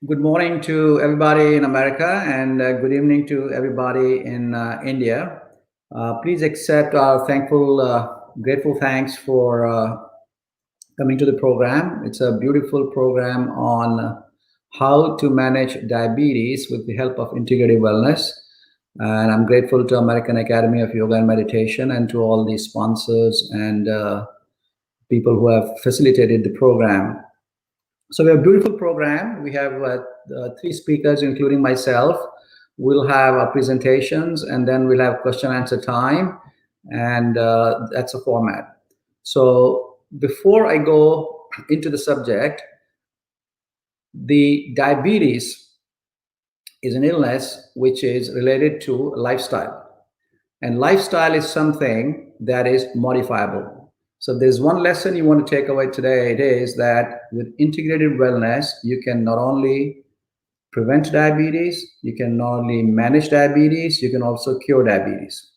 Good morning to everybody in America and good evening to everybody in India. Please accept our grateful thanks for coming to the program. It's a beautiful program on how to manage diabetes with the help of integrative wellness. And I'm grateful to American Academy of Yoga and Meditation and to all the sponsors and people who have facilitated the program. So we have a beautiful program. We have three speakers, including myself. We'll have our presentations, and then we'll have question answer time, and that's a format. So before I go into the subject, the diabetes is an illness which is related to lifestyle, and lifestyle is something that is modifiable. So there's one lesson you want to take away today. It is that with integrated wellness, you can not only prevent diabetes, you can not only manage diabetes, you can also cure diabetes.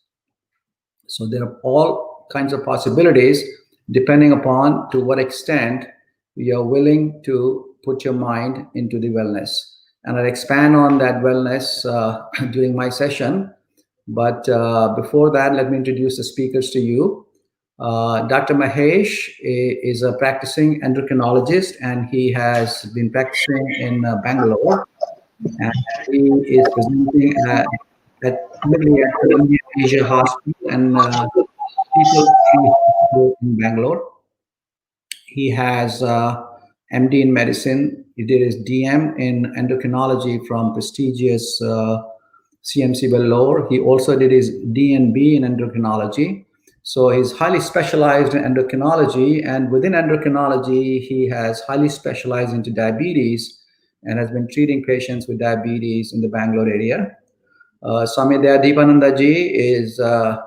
So there are all kinds of possibilities depending upon to what extent you're willing to put your mind into the wellness. And I'll expand on that wellness during my session. But before that, let me introduce the speakers to you. Dr. Mahesh is a practicing endocrinologist, and he has been practicing in Bangalore. And he is presenting at currently at the Indian Asia Hospital and People Hospital in Bangalore. He has MD in medicine. He did his DM in endocrinology from prestigious CMC Bangalore. He also did his DNB in endocrinology. So he's highly specialized in endocrinology, and within endocrinology, he has highly specialized into diabetes and has been treating patients with diabetes in the Bangalore area. Swami Deepananda ji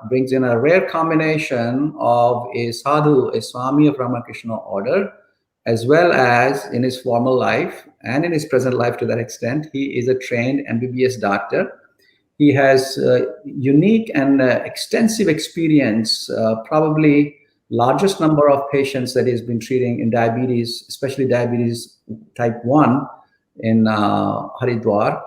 brings in a rare combination of a sadhu, a Swami of Ramakrishna order, as well as in his former life and in his present life to that extent. He is a trained MBBS doctor. He has unique and extensive experience, probably largest number of patients that he's been treating in diabetes, especially diabetes type 1 in Haridwar.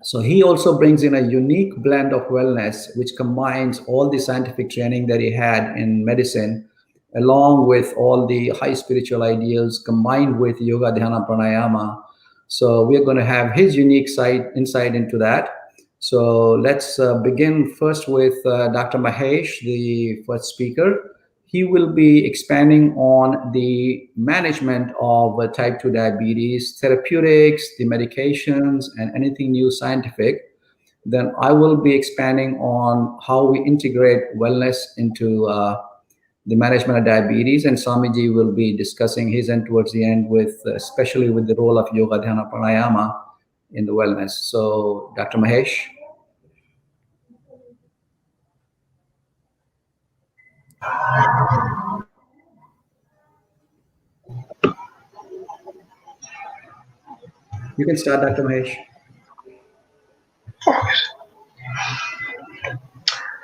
So he also brings in a unique blend of wellness, which combines all the scientific training that he had in medicine, along with all the high spiritual ideals combined with yoga, dhyana, pranayama. So we're going to have his unique insight into that. So let's begin first with Dr. Mahesh, the first speaker. He will be expanding on the management of type 2 diabetes, therapeutics, the medications, and anything new scientific. Then I will be expanding on how we integrate wellness into the management of diabetes, and Swamiji will be discussing his end towards the end, with especially with the role of yoga, dhyana, pranayama in the wellness. So, Dr. Mahesh. You can start, Dr. Mahesh.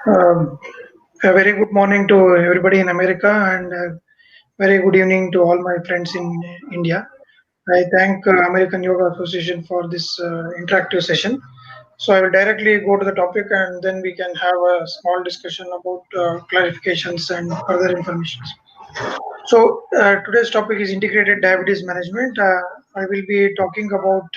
A very good morning to everybody in America, and very good evening to all my friends in India. I thank American Yoga Association for this interactive session. So I will directly go to the topic, and then we can have a small discussion about clarifications and further information. So today's topic is integrated diabetes management. I will be talking about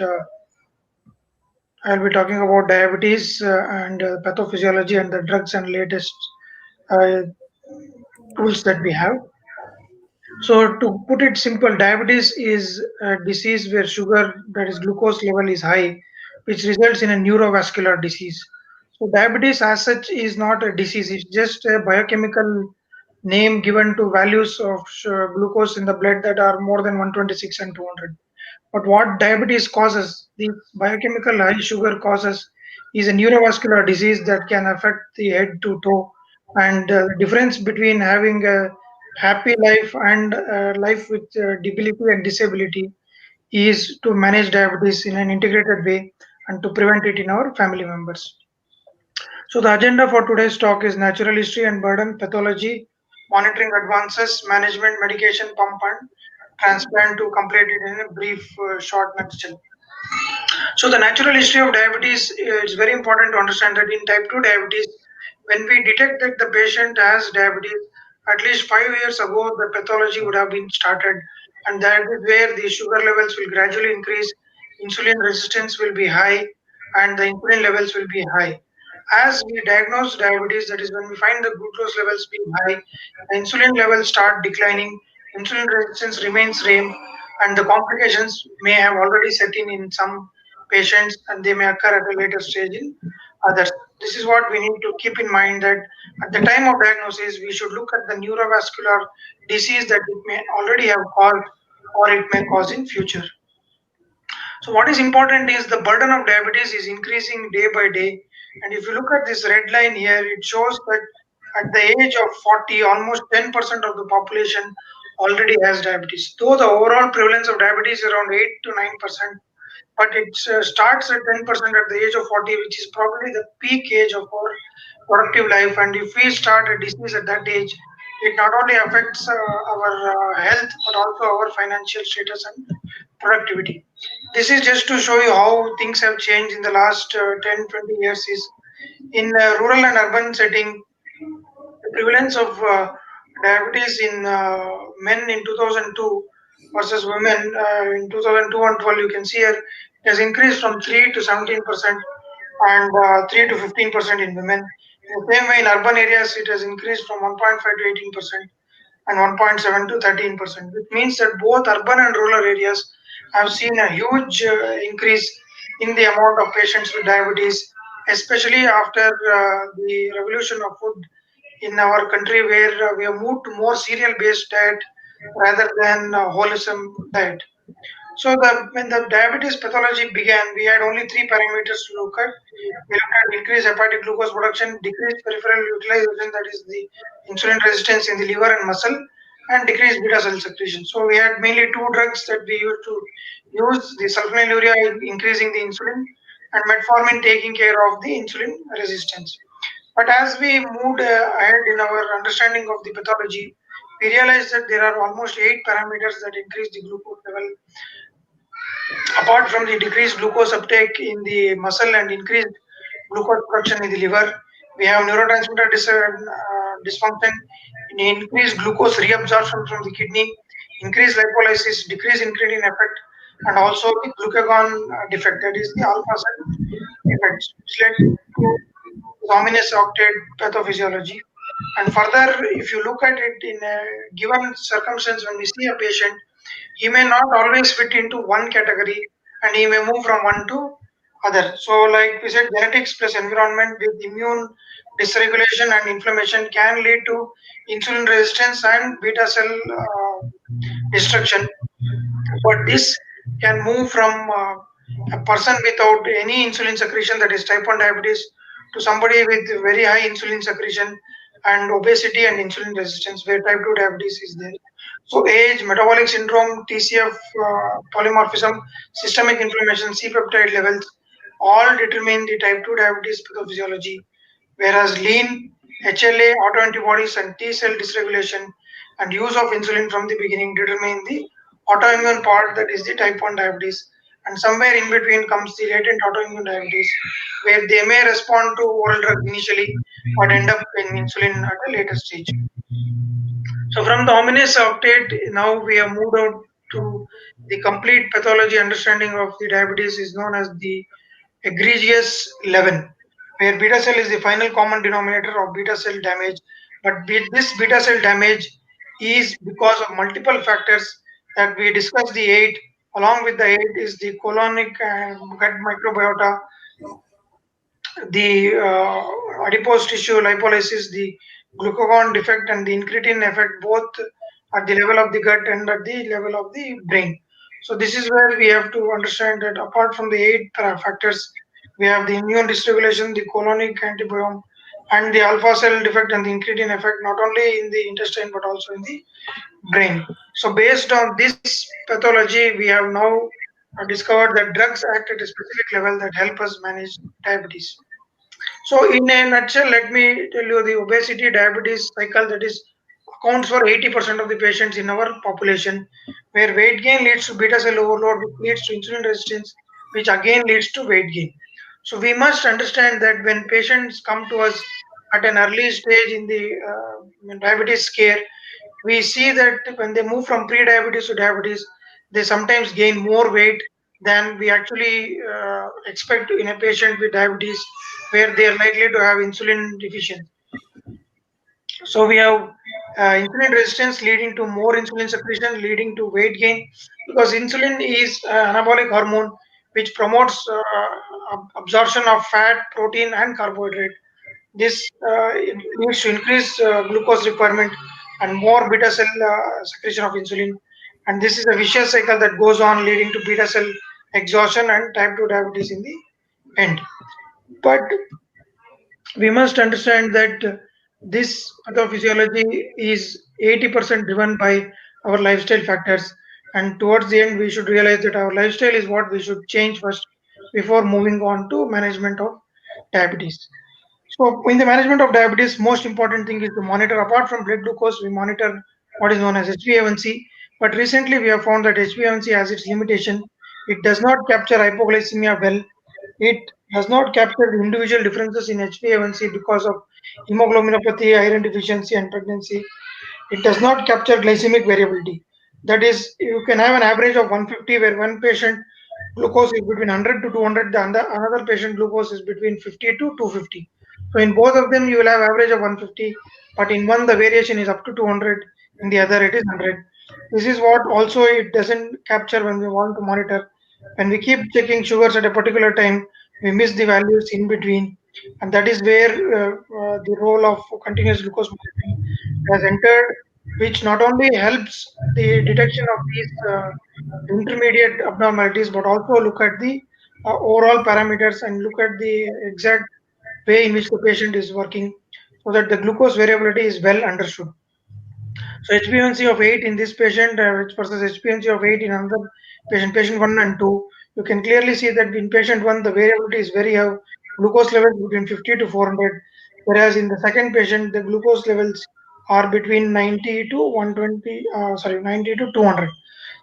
diabetes and pathophysiology and the drugs and latest uh, tools that we have. So to put it simple, diabetes is a disease where sugar, that is glucose level, is high, which results in a neurovascular disease. So diabetes as such is not a disease, it's just a biochemical name given to values of glucose in the blood that are more than 126 and 200. But what diabetes causes, the biochemical high sugar causes, is a neurovascular disease that can affect the head to toe. And the difference between having a happy life and life with debility and disability is to manage diabetes in an integrated way and to prevent it in our family members. So the agenda for today's talk is natural history and burden, pathology, monitoring advances, management, medication, pump, and transplant, to complete it in a brief, short nutshell. So the natural history of diabetes is very important to understand that in type 2 diabetes, when we detect that the patient has diabetes, at least 5 years ago, the pathology would have been started, and that is where the sugar levels will gradually increase, insulin resistance will be high, and the insulin levels will be high. As we diagnose diabetes, that is when we find the glucose levels being high, the insulin levels start declining, insulin resistance remains same, and the complications may have already set in some patients and they may occur at a later stage in others. This is what we need to keep in mind that at the time of diagnosis, we should look at the neurovascular disease that it may already have caused or it may cause in future. So what is important is the burden of diabetes is increasing day by day. And if you look at this red line here, it shows that at the age of 40, almost 10% of the population already has diabetes. Though the overall prevalence of diabetes is around 8 to 9%, but it starts at 10% at the age of 40, which is probably the peak age of our productive life. And if we start a disease at that age, it not only affects our health, but also our financial status and productivity. This is just to show you how things have changed in the last 10, 20 years. Is in rural and urban setting, the prevalence of diabetes in men in 2002 versus women in 2002 and 12, you can see here it has increased from 3 to 17% and 3 to 15% in women. In the same way, in urban areas, it has increased from 1.5 to 18% and 1.7 to 13%, which means that both urban and rural areas have seen a huge increase in the amount of patients with diabetes, especially after the revolution of food in our country, where we have moved to more cereal based diet rather than wholesome diet. So when the diabetes pathology began, we had only three parameters to look at. We looked at increased hepatic glucose production, decreased peripheral utilization, that is the insulin resistance in the liver and muscle, and decreased beta cell secretion. So we had mainly two drugs that we used to use: the sulfonylurea increasing the insulin, and metformin taking care of the insulin resistance. But as we moved ahead in our understanding of the pathology, we realized that there are almost eight parameters that increase the glucose level. Apart from the decreased glucose uptake in the muscle and increased glucose production in the liver, we have neurotransmitter dysfunction, increased glucose reabsorption from the kidney, increased lipolysis, decreased incretin effect, and also the glucagon defect, that is the alpha cell effects, which led to ominous octet pathophysiology. And further, if you look at it in a given circumstance, when we see a patient, he may not always fit into one category and he may move from one to other. So, like we said, genetics plus environment with immune dysregulation and inflammation can lead to insulin resistance and beta cell destruction. But this can move from a person without any insulin secretion, that is type 1 diabetes, to somebody with very high insulin secretion and obesity and insulin resistance, where type 2 diabetes is there. So age, metabolic syndrome, TCF, polymorphism, systemic inflammation, C-peptide levels all determine the type 2 diabetes pathophysiology, whereas lean, HLA, autoantibodies, and T cell dysregulation and use of insulin from the beginning determine the autoimmune part, that is the type 1 diabetes. And somewhere in between comes the latent autoimmune diabetes, where they may respond to oral drug initially but end up in insulin at a later stage. So from the ominous octet, now we have moved out to the complete pathology understanding of the diabetes is known as the egregious 11, where beta cell is the final common denominator of beta cell damage. But this beta cell damage is because of multiple factors that we discussed the eight. Along with the eight is the colonic and gut microbiota, the adipose tissue lipolysis, the glucagon defect, and the incretin effect, both at the level of the gut and at the level of the brain. So this is where we have to understand that apart from the eight factors, we have the immune dysregulation, the colonic antibiome, and the alpha cell defect and the incretin effect, not only in the intestine but also in the brain. So based on this pathology, we have now discovered that drugs act at a specific level that help us manage diabetes. So, in a nutshell, let me tell you the obesity diabetes cycle, that is accounts for 80% of the patients in our population, where weight gain leads to beta cell overload, which leads to insulin resistance, which again leads to weight gain. So we must understand that when patients come to us at an early stage in the diabetes care, we see that when they move from pre-diabetes to diabetes, they sometimes gain more weight than we actually expect in a patient with diabetes, where they are likely to have insulin deficiency. So we have insulin resistance leading to more insulin secretion, leading to weight gain, because insulin is anabolic hormone which promotes absorption of fat, protein, and carbohydrate. This it leads to increased glucose requirement and more beta cell secretion of insulin. And this is a vicious cycle that goes on, leading to beta cell exhaustion and type 2 diabetes in the end. But we must understand that this pathophysiology is 80% driven by our lifestyle factors. And towards the end, we should realize that our lifestyle is what we should change first before moving on to management of diabetes. So, in the management of diabetes, most important thing is to monitor. Apart from blood glucose, we monitor what is known as HbA1c. But recently, we have found that HbA1c has its limitation. It does not capture hypoglycemia well. It does not capture the individual differences in HbA1c because of hemoglobinopathy, iron deficiency, and pregnancy. It does not capture glycemic variability. That is, you can have an average of 150 where one patient glucose is between 100 to 200, the another patient glucose is between 50 to 250. So in both of them, you will have average of 150, but in one the variation is up to 200, in the other it is 100. This is what also it doesn't capture when we want to monitor. When we keep checking sugars at a particular time, we miss the values in between, and that is where the role of continuous glucose monitoring has entered, which not only helps the detection of these intermediate abnormalities, but also look at the overall parameters and look at the exact way in which the patient is working, so that the glucose variability is well understood. So HbA1c of 8 in this patient versus HbA1c of 8 in another patient, patient 1 and 2, you can clearly see that in patient 1 the variability is very high, glucose levels between 50 to 400, whereas in the second patient the glucose levels are between 90 to 120, 90 to 200.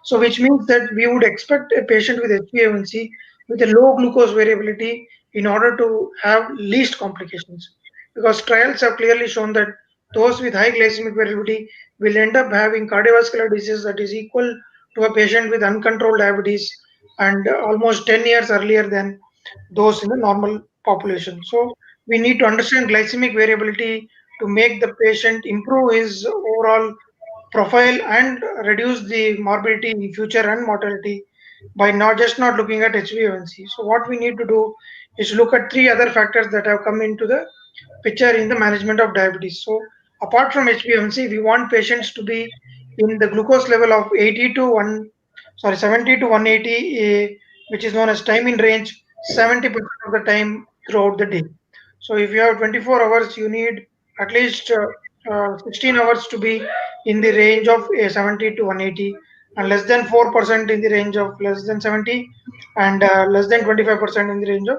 So which means that we would expect a patient with HbA1c with a low glucose variability in order to have least complications, because trials have clearly shown that those with high glycemic variability will end up having cardiovascular disease that is equal to a patient with uncontrolled diabetes, and almost 10 years earlier than those in the normal population. So we need to understand glycemic variability to make the patient improve his overall profile and reduce the morbidity in future and mortality by not looking at HbA1c. So what we need to do is look at three other factors that have come into the picture in the management of diabetes. So apart from HbA1c, we want patients to be in the glucose level of 80 to 70 to 180, which is known as time in range, 70% of the time throughout the day. So if you have 24 hours, you need at least 16 hours to be in the range of 70 to 180, and less than 4% in the range of less than 70, and less than 25% in the range of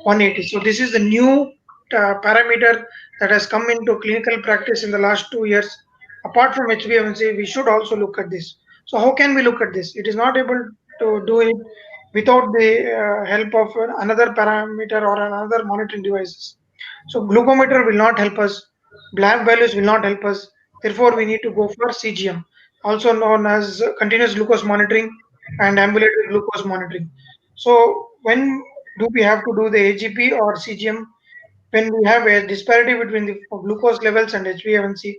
180. So this is the new parameter that has come into clinical practice in the last 2 years. Apart from HbA1c, we should also look at this. So how can we look at this? It is not able to do it without the help of another parameter or another monitoring devices. So glucometer will not help us. Lab values will not help us. Therefore, we need to go for CGM, also known as continuous glucose monitoring and ambulatory glucose monitoring. So when do we have to do the AGP or CGM? When we have a disparity between the glucose levels and HbA1c.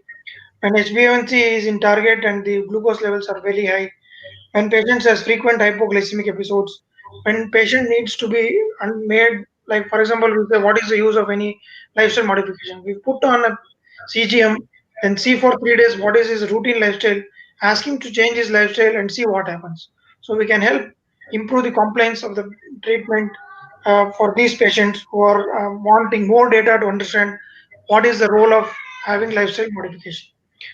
When HbA1c is in target and the glucose levels are very high, when patients has frequent hypoglycemic episodes, when patient needs to be made, like for example, we say what is the use of any lifestyle modification? We put on a CGM, then see for 3 days what is his routine lifestyle, ask him to change his lifestyle and see what happens. So we can help improve the compliance of the treatment for these patients who are wanting more data to understand what is the role of having lifestyle modification.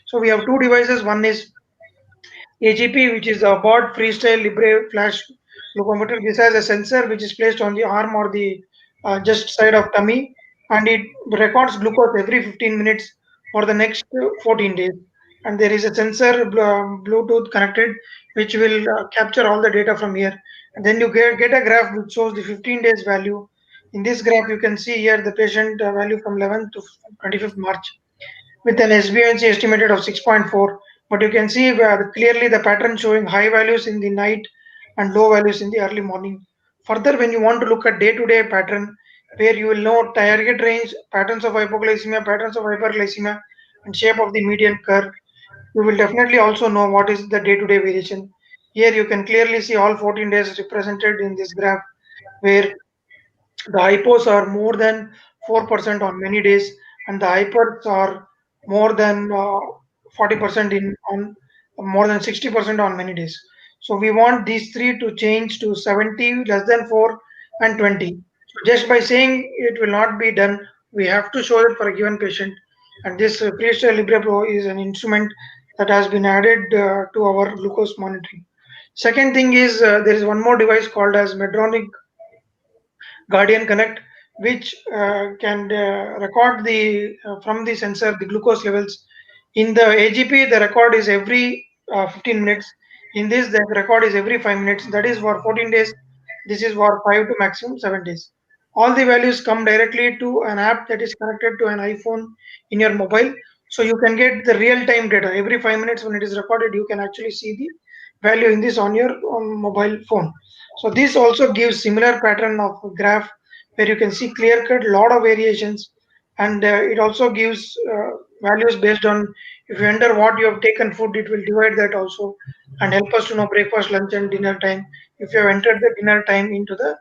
So we have two devices. One is AGP, which is a Bod Freestyle Libre Flash Glucometer. This has a sensor which is placed on the arm or the just side of tummy, and it records glucose every 15 minutes for the next 14 days. and there is a sensor Bluetooth connected, which will capture all the data from here. And then you get a graph which shows the 15 days value. In this graph, you can see here the patient value from 11th to 25th March with an SBNC estimated of 6.4. But you can see clearly the pattern showing high values in the night and low values in the early morning. Further, when you want to look at day-to-day pattern, where you will know target range, patterns of hypoglycemia, patterns of hyperglycemia, and shape of the median curve, you will definitely also know what is the day-to-day variation. Here you can clearly see all 14 days represented in this graph, where the hypos are more than 4% on many days, and the hypers are more than 40% in on more than 60% on many days. So we want these three to change to 70, less than 4, and 20. So just by saying it will not be done, we have to show it for a given patient. And this Freestyle Libre Pro is an instrument that has been added to our glucose monitoring. Second thing is there is one more device called as Medtronic Guardian Connect, which can record the from the sensor the glucose levels. In the AGP, the record is every 15 minutes. In this, the record is every 5 minutes. That is for 14 days. This is for 5 to maximum 7 days. All the values come directly to an app that is connected to an iPhone in your mobile. So you can get the real time data. Every 5 minutes when it is recorded, you can actually see the value in this on your mobile phone. So this also gives similar pattern of graph where you can see clear cut lot of variations, and it also gives values based on if you enter what you have taken food, it will divide that also and help us to know breakfast, lunch, and dinner time. If you have entered the dinner time into the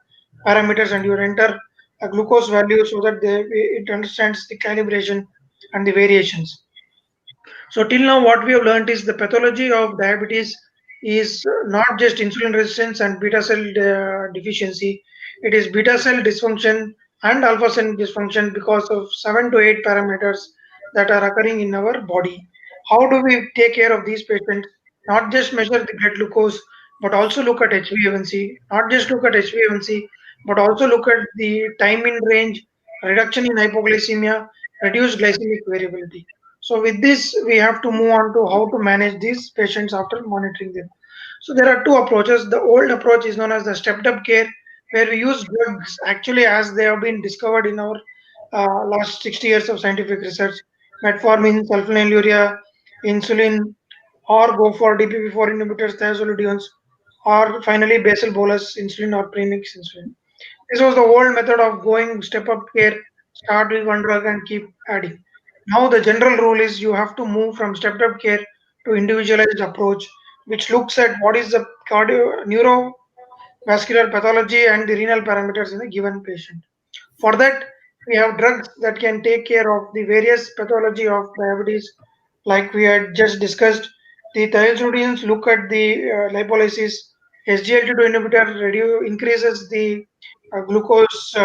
parameters and you enter a glucose value so that it understands the calibration and the variations. So till now, what we have learned is the pathology of diabetes is not just insulin resistance and beta cell deficiency. It is beta cell dysfunction and alpha cell dysfunction because of 7 to 8 parameters that are occurring in our body. How do we take care of these patients? Not just measure the blood glucose, but also look at HbA1c. Not just look at HbA1c, but also look at the time in range, reduction in hypoglycemia, reduced glycemic variability. So with this, we have to move on to how to manage these patients after monitoring them. So there are two approaches. The old approach is known as the stepped up care, where we use drugs actually as they have been discovered in our last 60 years of scientific research. Metformin, sulfonylurea, insulin, or go for DPP-4 inhibitors, thiazolidines, or finally basal bolus insulin or premix insulin. This was the old method of going step up care, start with one drug and keep adding. Now the general rule is you have to move from stepped up care to individualized approach, which looks at what is the cardio neurovascular pathology and the renal parameters in a given patient. For that, we have drugs that can take care of the various pathology of diabetes, like we had just discussed. The thiazolidines look at the lipolysis. SGLT2 inhibitor increases the glucose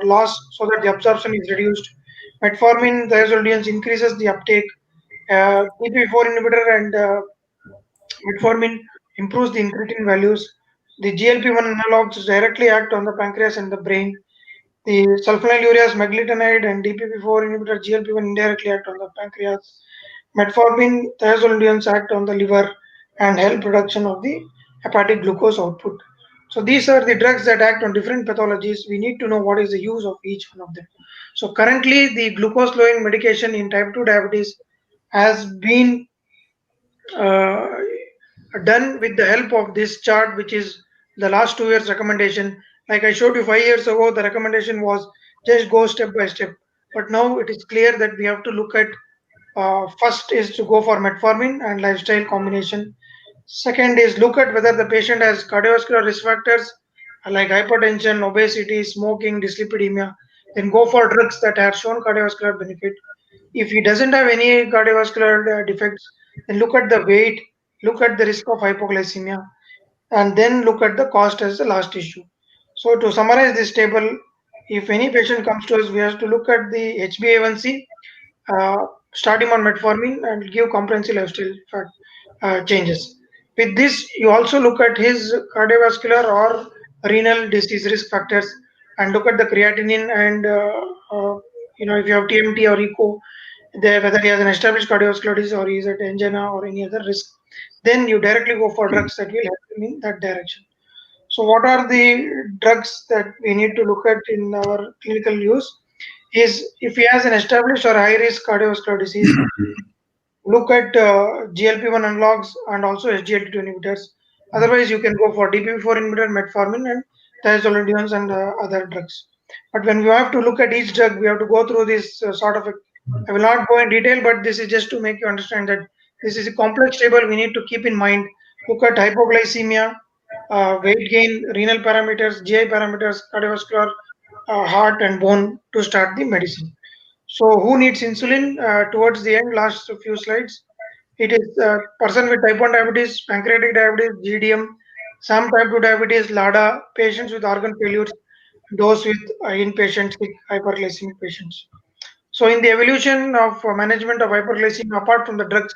loss so that the absorption is reduced. Metformin, thiazolidines increases the uptake. DPP-4 inhibitor and metformin improves the incretin values. The GLP-1 analogs directly act on the pancreas and the brain. The sulfonylureas, meglitinide, and DPP-4 inhibitor GLP-1 indirectly act on the pancreas. Metformin, thiazolidines act on the liver and help reduction of the hepatic glucose output. So these are the drugs that act on different pathologies. We need to know what is the use of each one of them. So currently, the glucose-lowering medication in type 2 diabetes has been uh, done with the help of this chart, which is the last 2 years recommendation. Like I showed you 5 years ago, the recommendation was just go step by step. But now it is clear that we have to look at first is to go for metformin and lifestyle combination. Second is look at whether the patient has cardiovascular risk factors like hypertension, obesity, smoking, dyslipidemia. Then go for drugs that have shown cardiovascular benefit. If he doesn't have any cardiovascular defects, then look at the weight, look at the risk of hypoglycemia, and then look at the cost as the last issue. So to summarize this table, if any patient comes to us, we have to look at the HbA1c, uh, start him on metformin and give comprehensive lifestyle changes. With this, you also look at his cardiovascular or renal disease risk factors and look at the creatinine and if you have TMT or echo, whether he has an established cardiovascular disease or he is at angina or any other risk, then you directly go for drugs that will help him in that direction. So, what are the drugs that we need to look at in our clinical use? Is if he has an established or high risk cardiovascular disease, look at GLP-1 analogs and also SGLT2 inhibitors. Otherwise, you can go for DPP-4 inhibitor, metformin, and thiazolidines and other drugs. But when you have to look at each drug, we have to go through this sort of a. I will not go in detail, but this is just to make you understand that this is a complex table we need to keep in mind. Look at hypoglycemia, weight gain, renal parameters, GI parameters, cardiovascular, heart, and bone to start the medicine. So, who needs insulin? Towards the end, last few slides, it is a person with type 1 diabetes, pancreatic diabetes, GDM, some type 2 diabetes, LADA, patients with organ failures, those with inpatient sick hyperglycemic patients. So, in the evolution of management of hyperglycemia, apart from the drugs,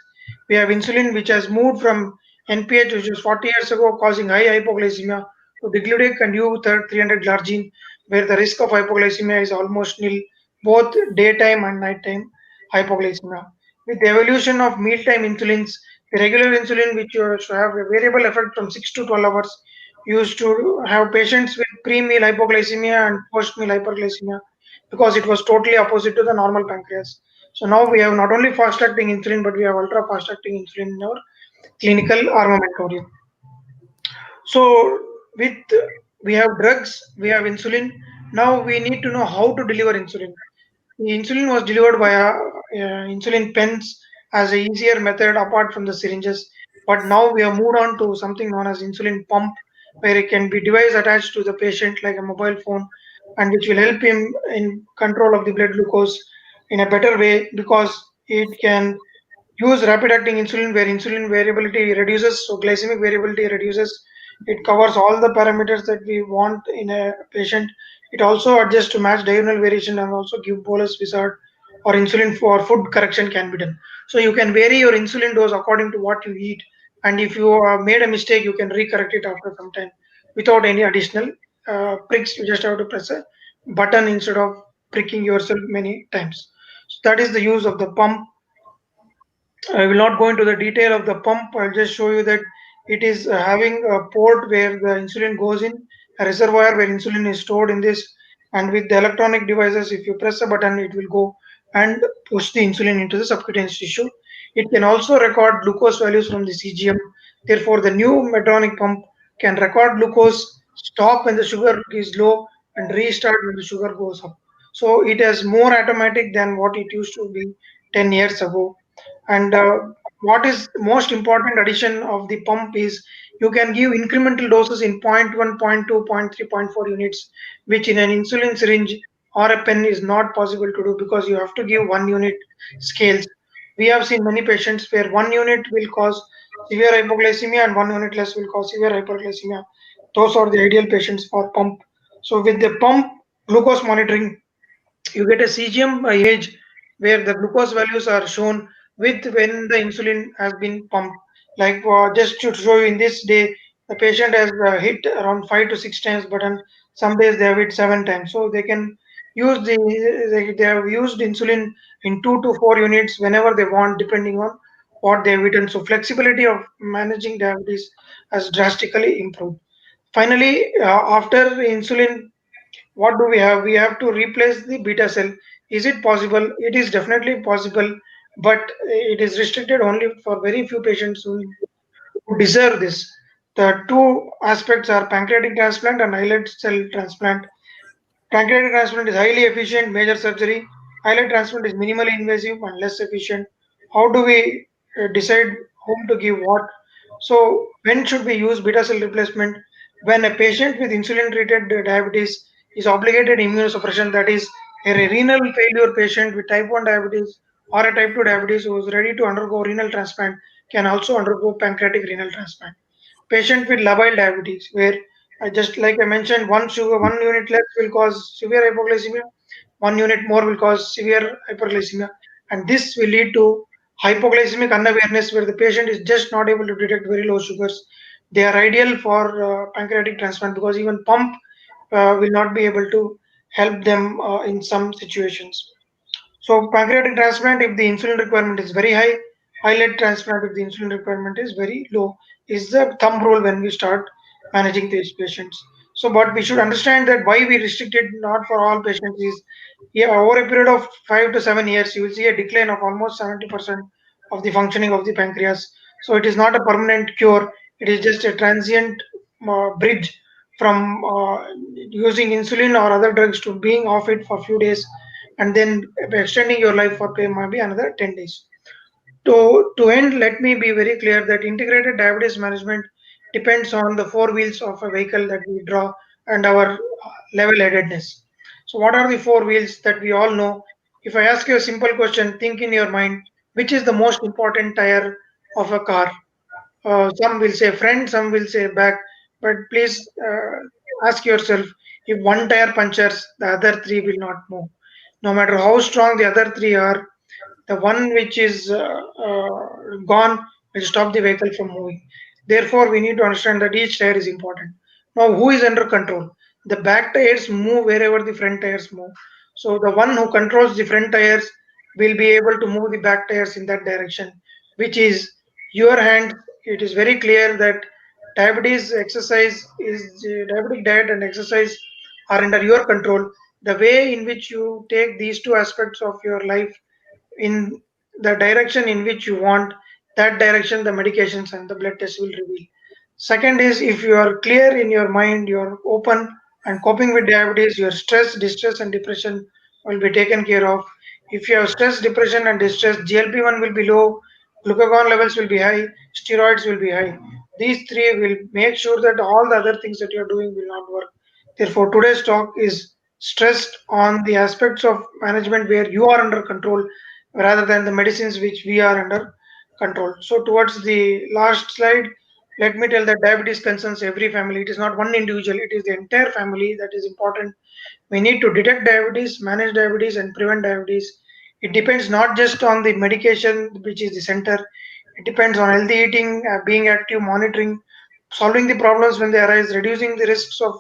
we have insulin, which has moved from NPH, which was 40 years ago, causing high hypoglycemia, to Digludec and U300 glargine, where the risk of hypoglycemia is almost nil, both daytime and nighttime hypoglycemia. With the evolution of mealtime insulins, the regular insulin, which used to have a variable effect from 6 to 12 hours, used to have patients with pre-meal hypoglycemia and post-meal hyperglycemia because it was totally opposite to the normal pancreas. So now we have not only fast-acting insulin, but we have ultra fast-acting insulin in our clinical armamentarium. So with we have drugs, we have insulin. Now we need to know how to deliver insulin. The insulin was delivered via insulin pens as a easier method apart from the syringes. But now we have moved on to something known as insulin pump, where it can be device attached to the patient like a mobile phone, and which will help him in control of the blood glucose in a better way because it can use rapid acting insulin where insulin variability reduces, so glycemic variability reduces. It covers all the parameters that we want in a patient. It also adjusts to match diurnal variation and also give bolus wizard or insulin for food correction can be done. So you can vary your insulin dose according to what you eat, and if you made a mistake you can recorrect it after some time without any additional pricks. You just have to press a button instead of pricking yourself many times. So that is the use of the pump. I will not go into the detail of the pump. I'll just show you that it is having a port where the insulin goes in, a reservoir where insulin is stored in this, and with the electronic devices, if you press a button, it will go and push the insulin into the subcutaneous tissue. It can also record glucose values from the CGM. Therefore, the new Medtronic pump can record glucose, stop when the sugar is low, and restart when the sugar goes up. So it is more automatic than what it used to be 10 years ago. And what is most important addition of the pump is you can give incremental doses in point 0.1, point 0.2, point 0.3, point 0.4 units, which in an insulin syringe or a pen is not possible to do because you have to give 1 unit scales. We have seen many patients where 1 unit will cause severe hypoglycemia and 1 unit less will cause severe hyperglycemia. Those are the ideal patients for pump. So with the pump glucose monitoring, you get a CGM image where the glucose values are shown with when the insulin has been pumped. Like just to show you in this day, the patient has hit around 5 to 6 times, but on some days they have hit 7 times. So they can use they have used insulin in 2 to 4 units whenever they want, depending on what they have eaten. So flexibility of managing diabetes has drastically improved. Finally, after insulin, what do we have? We have to replace the beta cell. Is it possible? It is definitely possible, but it is restricted only for very few patients who deserve this. The two aspects are pancreatic transplant and islet cell transplant. Pancreatic transplant is highly efficient major surgery. Islet transplant is minimally invasive and less efficient. How do we decide whom to give what? So, when should we use beta cell replacement? When a patient with insulin treated diabetes is obligated immunosuppression, that is, a renal failure patient with type 1 diabetes or a type 2 diabetes who is ready to undergo renal transplant can also undergo pancreatic renal transplant. Patient with labile diabetes, where just like I mentioned, 1 unit less will cause severe hypoglycemia, 1 unit more will cause severe hyperglycemia, and this will lead to hypoglycemic unawareness, where the patient is just not able to detect very low sugars. They are ideal for pancreatic transplant because even pump will not be able to help them in some situations. So pancreatic transplant, if the insulin requirement is very high, islet transplant, if the insulin requirement is very low, is the thumb rule when we start managing these patients. So, but we should understand that why we restrict it not for all patients is, yeah, over a period of 5 to 7 years, you will see a decline of almost 70% of the functioning of the pancreas. So, it is not a permanent cure. It is just a transient bridge from using insulin or other drugs to being off it for a few days and then extending your life for maybe another 10 days. To end, let me be very clear that integrated diabetes management depends on the four wheels of a vehicle that we draw and our level headedness. So, what are the four wheels that we all know? If I ask you a simple question, think in your mind which is the most important tire of a car? Some will say front, some will say back, but please ask yourself, if one tire punctures, the other three will not move. No matter how strong the other three are, the one which is gone will stop the vehicle from moving. Therefore, we need to understand that each tire is important. Now, who is under control? The back tires move wherever the front tires move. So, the one who controls the front tires will be able to move the back tires in that direction, which is your hand. It is very clear that diabetic diet and exercise are under your control. The way in which you take these two aspects of your life in the direction in which you want, that direction the medications and the blood test will reveal. Second is, if you are clear in your mind, you're open and coping with diabetes, your stress, distress and depression will be taken care of. If you have stress, depression and distress, GLP-1 will be low, glucagon levels will be high, steroids will be high. These three will make sure that all the other things that you're doing will not work. Therefore, today's talk is stressed on the aspects of management where you are under control rather than the medicines which we are under control. So towards the last slide, let me tell that diabetes concerns every family. It is not one individual, it is the entire family that is important. We need to detect diabetes, manage diabetes, and prevent diabetes. It depends not just on the medication, which is the center. It depends on healthy eating, being active, monitoring, solving the problems when they arise, reducing the risks of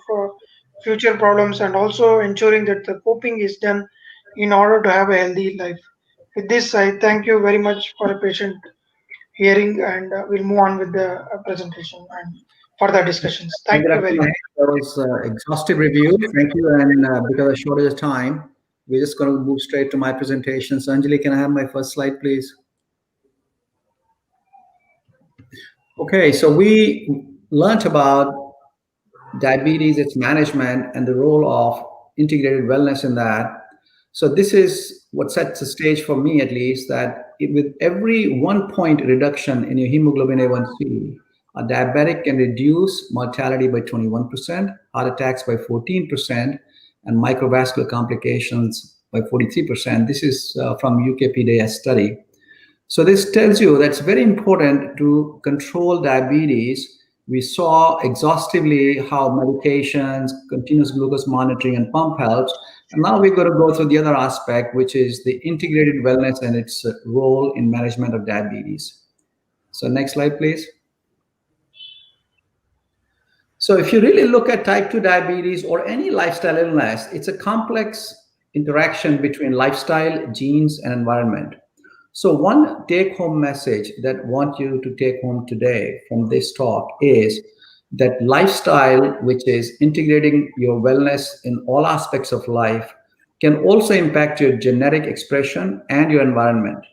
future problems, and also ensuring that the coping is done in order to have a healthy life. With this, I thank you very much for a patient hearing, and we'll move on with the presentation and further discussions. Thank Thank you, you Dr. very much. Mahesh. That was exhaustive review. Thank you. And because of shortage of time, we're just going to move straight to my presentation. So, Anjali, can I have my first slide, please? Okay, so we learned about diabetes, its management, and the role of integrated wellness in that. So this is what sets the stage for me, at least, that with every 1 point reduction in your hemoglobin A1C, a diabetic can reduce mortality by 21%, heart attacks by 14%, and microvascular complications by 43%. This is from UKPDS study. So this tells you that's very important to control diabetes. We saw exhaustively how medications, continuous glucose monitoring, and pump helps. And now we're going to go through the other aspect, which is the integrated wellness and its role in management of diabetes. So next slide, please. So if you really look at type 2 diabetes or any lifestyle illness, it's a complex interaction between lifestyle, genes, and environment. So one take-home message that I want you to take home today from this talk is that lifestyle, which is integrating your wellness in all aspects of life, can also impact your genetic expression and your environment.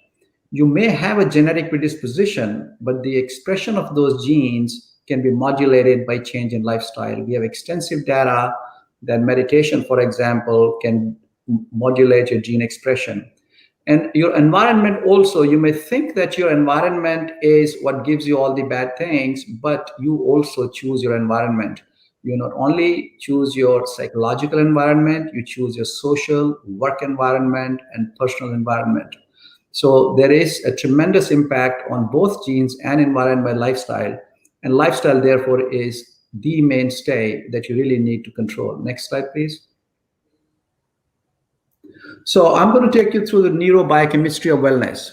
You may have a genetic predisposition, but the expression of those genes can be modulated by change in lifestyle. We have extensive data that meditation, for example, can modulate your gene expression. And your environment also, you may think that your environment is what gives you all the bad things, but you also choose your environment. You not only choose your psychological environment, you choose your social, work environment, and personal environment. So there is a tremendous impact on both genes and environment by lifestyle. And lifestyle, therefore, is the mainstay that you really need to control. Next slide, please. So I'm going to take you through the neurobiochemistry of wellness.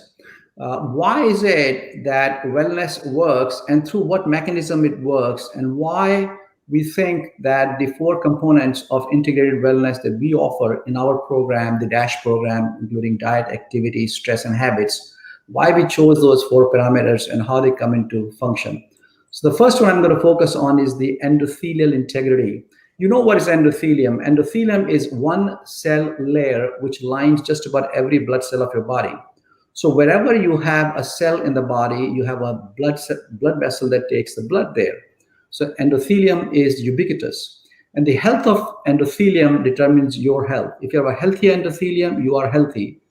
Why is it that wellness works and through what mechanism it works, and why we think that the 4 components of integrated wellness that we offer in our program, the DASH program, including diet, activity, stress, and habits, why we chose those 4 parameters and how they come into function. So the first one I'm going to focus on is the endothelial integrity. You know what is endothelium? Endothelium is one cell layer which lines just about every blood cell of your body. So wherever you have a cell in the body, you have a blood vessel that takes the blood there. So endothelium is ubiquitous. And the health of endothelium determines your health. If you have a healthy endothelium, you are healthy.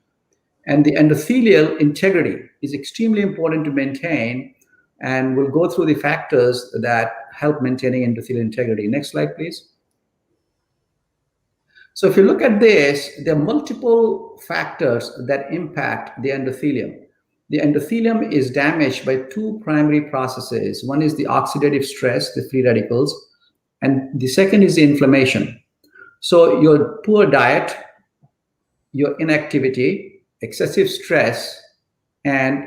And the endothelial integrity is extremely important to maintain. And we'll go through the factors that help maintaining endothelial integrity. Next slide, please. So if you look at this, there are multiple factors that impact the endothelium. The endothelium is damaged by 2 primary processes. One is the oxidative stress, the free radicals, and the second is the inflammation. So your poor diet, your inactivity, excessive stress, and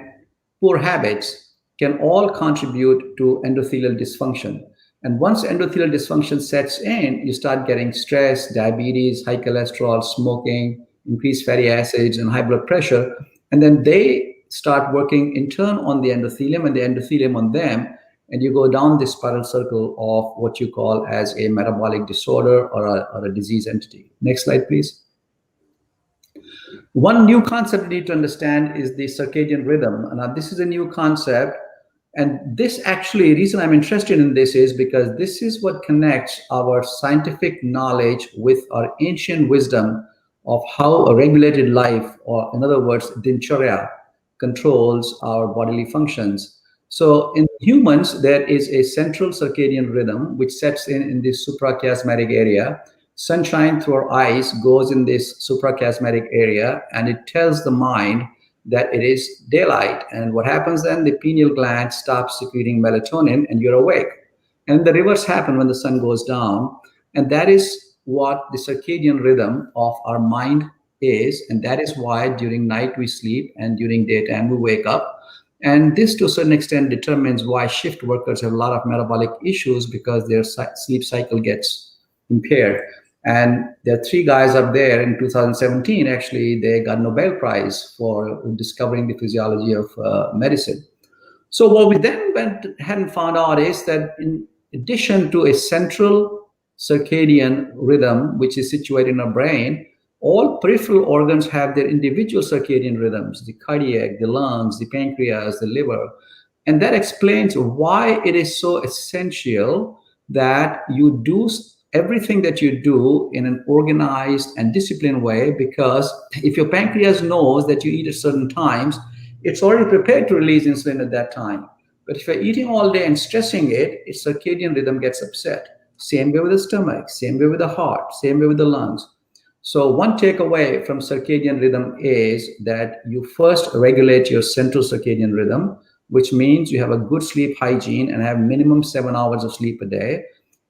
poor habits can all contribute to endothelial dysfunction. And once endothelial dysfunction sets in, you start getting stress, diabetes, high cholesterol, smoking, increased fatty acids, and high blood pressure. And then they start working in turn on the endothelium and the endothelium on them. And you go down this spiral circle of what you call as a metabolic disorder or a disease entity. Next slide, please. One new concept you need to understand is the circadian rhythm. Now, this is a new concept. And this actually, the reason I'm interested in this is because this is what connects our scientific knowledge with our ancient wisdom of how a regulated life, or in other words, dincharya, controls our bodily functions. So in humans, there is a central circadian rhythm which sets in this suprachiasmatic area. Sunshine through our eyes goes in this suprachiasmatic area, and it tells the mind that it is daylight. And what happens then? The pineal gland stops secreting melatonin and you're awake. And the reverse happens when the sun goes down. And that is what the circadian rhythm of our mind is. And that is why during night we sleep and during daytime we wake up. And this to a certain extent determines why shift workers have a lot of metabolic issues, because their sleep cycle gets impaired. And there are 3 guys up there in 2017, actually, they got Nobel Prize for discovering the physiology of medicine. So what we then went ahead and found out is that in addition to a central circadian rhythm, which is situated in our brain, all peripheral organs have their individual circadian rhythms, the cardiac, the lungs, the pancreas, the liver. And that explains why it is so essential that you do everything that you do in an organized and disciplined way, because if your pancreas knows that you eat at certain times, it's already prepared to release insulin at that time. But if you're eating all day and stressing it, its circadian rhythm gets upset. Same way with the stomach, same way with the heart, same way with the lungs. So one takeaway from circadian rhythm is that you first regulate your central circadian rhythm, which means you have a good sleep hygiene and have minimum 7 hours of sleep a day.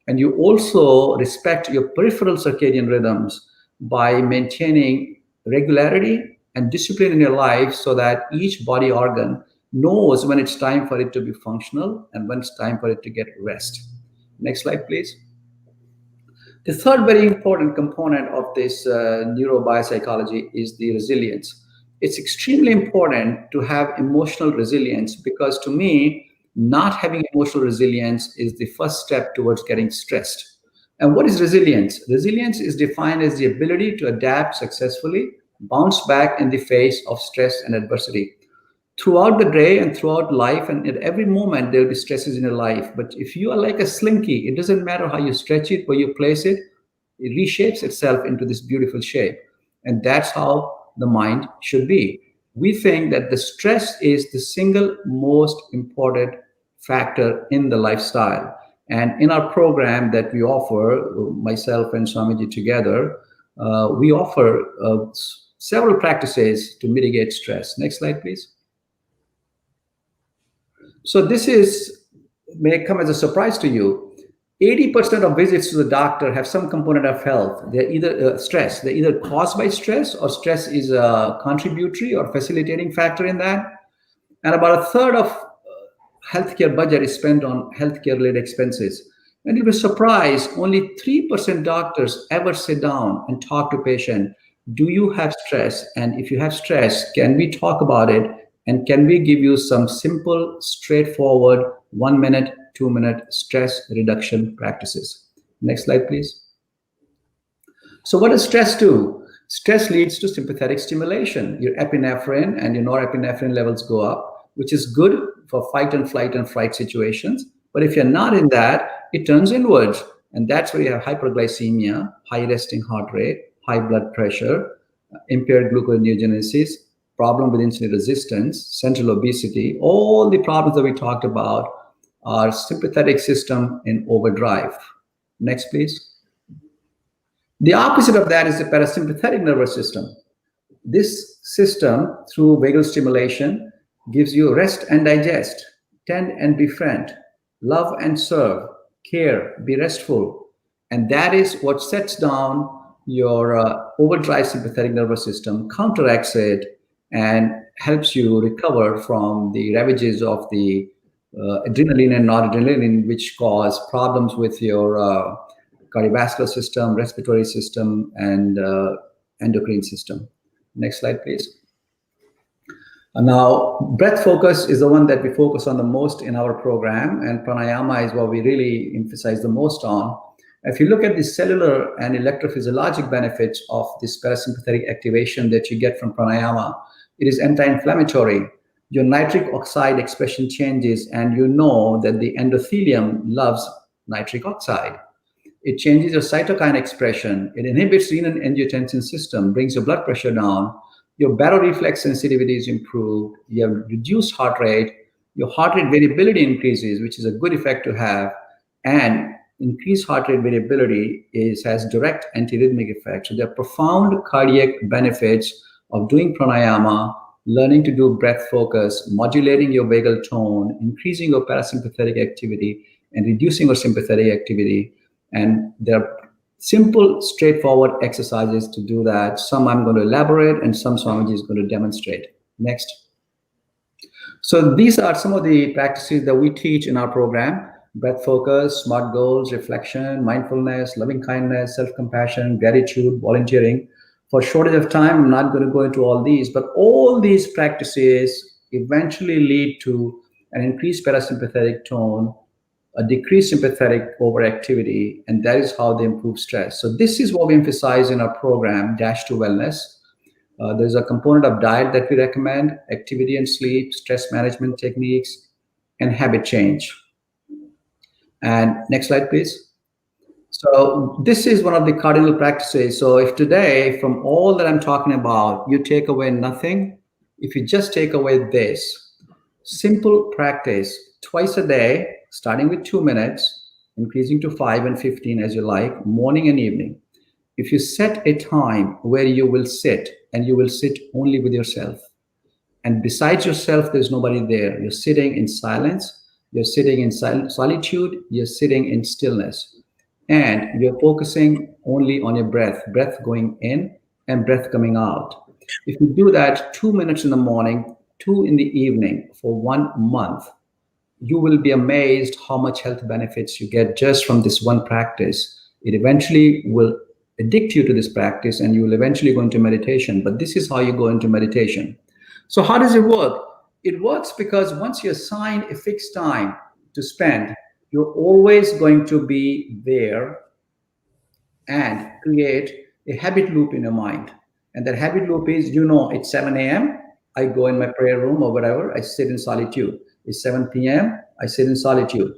And you also respect your peripheral circadian rhythms by maintaining regularity and discipline in your life, so that each body organ knows when it's time for it to be functional and when it's time for it to get rest. Next slide, please. The third very important component of this neurobiopsychology is the resilience. It's extremely important to have emotional resilience, because to me, not having emotional resilience is the first step towards getting stressed. And what is resilience? Resilience is defined as the ability to adapt successfully, bounce back in the face of stress and adversity. Throughout the day and throughout life, and at every moment, there will be stresses in your life. But if you are like a slinky, it doesn't matter how you stretch it, where you place it, it reshapes itself into this beautiful shape. And that's how the mind should be. We think that the stress is the single most important factor in the lifestyle. And in our program that we offer, myself and Swamiji together, we offer several practices to mitigate stress. Next slide, please. So this may come as a surprise to you. 80% of visits to the doctor have some component of health. They're either stress. They're either caused by stress, or stress is a contributory or facilitating factor in that. And about a third of healthcare budget is spent on healthcare related expenses. And you'll be surprised, only 3% doctors ever sit down and talk to patient. Do you have stress? And if you have stress, can we talk about it? And can we give you some simple, straightforward 1 minute, 2 minute stress reduction practices? Next slide, please. So what does stress do? Stress leads to sympathetic stimulation. Your epinephrine and your norepinephrine levels go up, which is good for fight and flight and fright situations. But if you're not in that, it turns inwards. And that's where you have hyperglycemia, high resting heart rate, high blood pressure, impaired gluconeogenesis, problem with insulin resistance, central obesity. All the problems that we talked about are sympathetic system in overdrive. Next, please. The opposite of that is the parasympathetic nervous system. This system, through vagal stimulation, gives you rest and digest, tend and befriend, love and serve, care, be restful. And that is what sets down your overdrive sympathetic nervous system, counteracts it, and helps you recover from the ravages of the adrenaline and noradrenaline, which cause problems with your cardiovascular system, respiratory system, and endocrine system. Next slide, please. Now, breath focus is the one that we focus on the most in our program, and pranayama is what we really emphasize the most on. If you look at the cellular and electrophysiologic benefits of this parasympathetic activation that you get from pranayama, it is anti-inflammatory. Your nitric oxide expression changes, and you know that the endothelium loves nitric oxide. It changes your cytokine expression. It inhibits renin-angiotensin system, brings your blood pressure down. Your baroreflex sensitivity is improved. You have reduced heart rate. Your heart rate variability increases, which is a good effect to have. And increased heart rate variability has direct antiarrhythmic effects. So there are profound cardiac benefits of doing pranayama, learning to do breath focus, modulating your vagal tone, increasing your parasympathetic activity, and reducing your sympathetic activity. And there are simple, straightforward exercises to do that. Some I'm going to elaborate, and some Swamiji is going to demonstrate. Next. So these are some of the practices that we teach in our program: breath focus, SMART goals, reflection, mindfulness, loving kindness, self-compassion, gratitude, volunteering. For shortage of time, I'm not going to go into all these, but all these practices eventually lead to an increased parasympathetic tone, a decreased sympathetic overactivity, and that is how they improve stress. So this is what we emphasize in our program, Dash to Wellness. There's a component of diet that we recommend, activity and sleep, stress management techniques, and habit change. And next slide, please. So this is one of the cardinal practices. So if today, from all that I'm talking about, you take away nothing, if you just take away this simple practice twice a day, starting with 2 minutes, increasing to 5 and 15 as you like, morning and evening. If you set a time where you will sit, and you will sit only with yourself, and besides yourself, there's nobody there. You're sitting in silence, you're sitting in solitude, you're sitting in stillness, and you're focusing only on your breath going in and breath coming out. If you do that 2 minutes in the morning, 2 in the evening for 1 month, you will be amazed how much health benefits you get just from this one practice. It eventually will addict you to this practice, and you will eventually go into meditation. But this is how you go into meditation. So how does it work? It works because once you assign a fixed time to spend, you're always going to be there and create a habit loop in your mind. And that habit loop is, it's 7 a.m., I go in my prayer room or whatever, I sit in solitude. It's 7 p.m., I sit in solitude.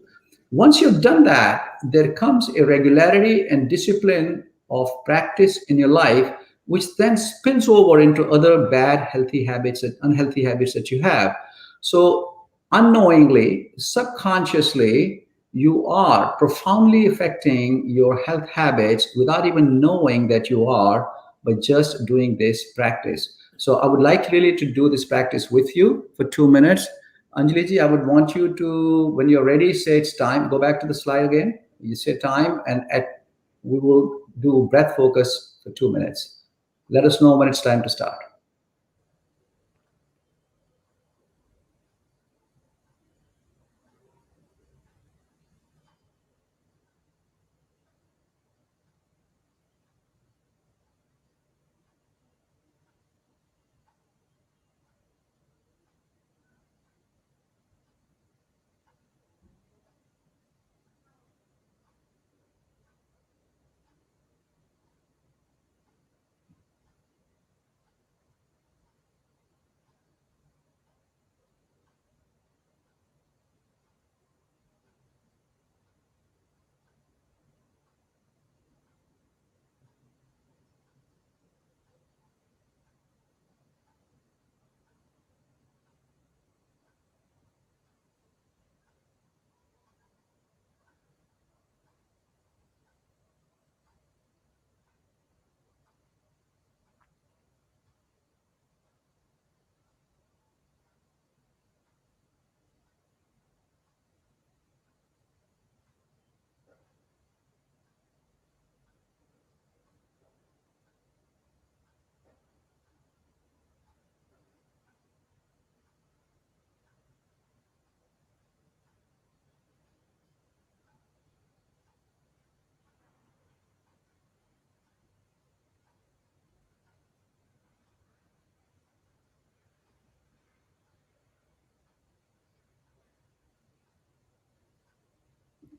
Once you've done that, there comes a regularity and discipline of practice in your life, which then spills over into other bad healthy habits and unhealthy habits that you have. So unknowingly, subconsciously, you are profoundly affecting your health habits without even knowing that you are, by just doing this practice. So I would like really to do this practice with you for 2 minutes. Anjaliji, I would want you to, when you're ready, say it's time. Go back to the slide again. You say time, and we will do breath focus for 2 minutes. Let us know when it's time to start.